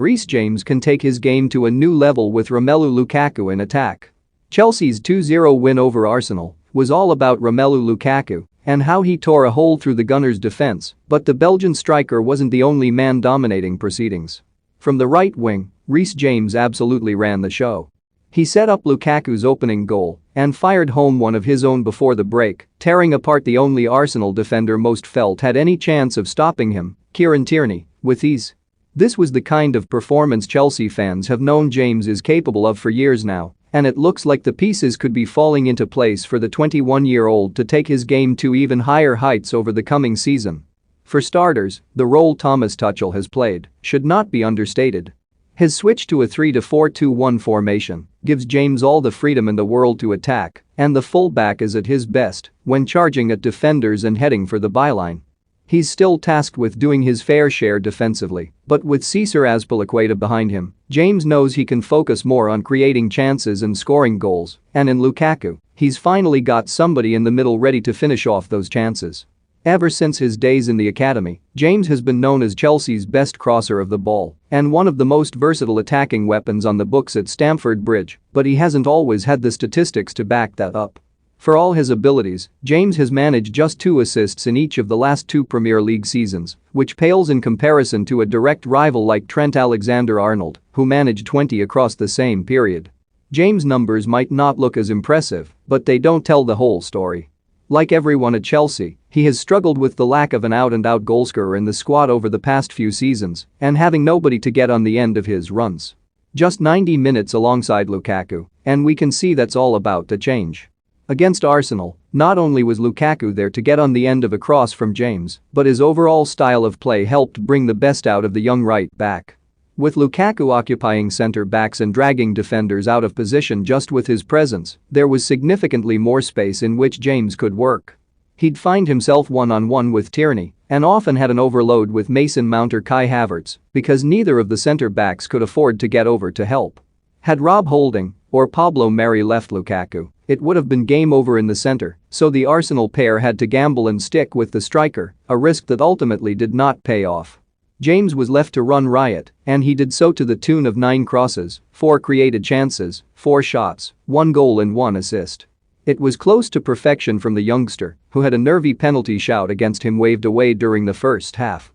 Reece James can take his game to a new level with Romelu Lukaku in attack. Chelsea's 2-0 win over Arsenal was all about Romelu Lukaku and how he tore a hole through the Gunners' defense, but the Belgian striker wasn't the only man dominating proceedings. From the right wing, Reece James absolutely ran the show. He set up Lukaku's opening goal and fired home one of his own before the break, tearing apart the only Arsenal defender most felt had any chance of stopping him, Kieran Tierney, with ease. This was the kind of performance Chelsea fans have known James is capable of for years now, and it looks like the pieces could be falling into place for the 21-year-old to take his game to even higher heights over the coming season. For starters, the role Thomas Tuchel has played should not be understated. His switch to a 3-4-2-1 formation gives James all the freedom in the world to attack, and the fullback is at his best when charging at defenders and heading for the byline. He's still tasked with doing his fair share defensively, but with Cesar Azpilicueta behind him, James knows he can focus more on creating chances and scoring goals, and in Lukaku, he's finally got somebody in the middle ready to finish off those chances. Ever since his days in the academy, James has been known as Chelsea's best crosser of the ball and one of the most versatile attacking weapons on the books at Stamford Bridge, but he hasn't always had the statistics to back that up. For all his abilities, James has managed just 2 assists in each of the last 2 Premier League seasons, which pales in comparison to a direct rival like Trent Alexander-Arnold, who managed 20 across the same period. James' numbers might not look as impressive, but they don't tell the whole story. Like everyone at Chelsea, he has struggled with the lack of an out-and-out goalscorer in the squad over the past few seasons and having nobody to get on the end of his runs. Just 90 minutes alongside Lukaku, and we can see that's all about to change. Against Arsenal, not only was Lukaku there to get on the end of a cross from James, but his overall style of play helped bring the best out of the young right back. With Lukaku occupying centre-backs and dragging defenders out of position just with his presence, there was significantly more space in which James could work. He'd find himself one-on-one with Tierney and often had an overload with Mason Mount or Kai Havertz because neither of the centre-backs could afford to get over to help. Had Rob Holding or Pablo Mari left Lukaku, it would have been game over in the centre, so the Arsenal pair had to gamble and stick with the striker, a risk that ultimately did not pay off. James was left to run riot, and he did so to the tune of 9 crosses, 4 created chances, 4 shots, 1 goal and 1 assist. It was close to perfection from the youngster, who had a nervy penalty shout against him waved away during the first half.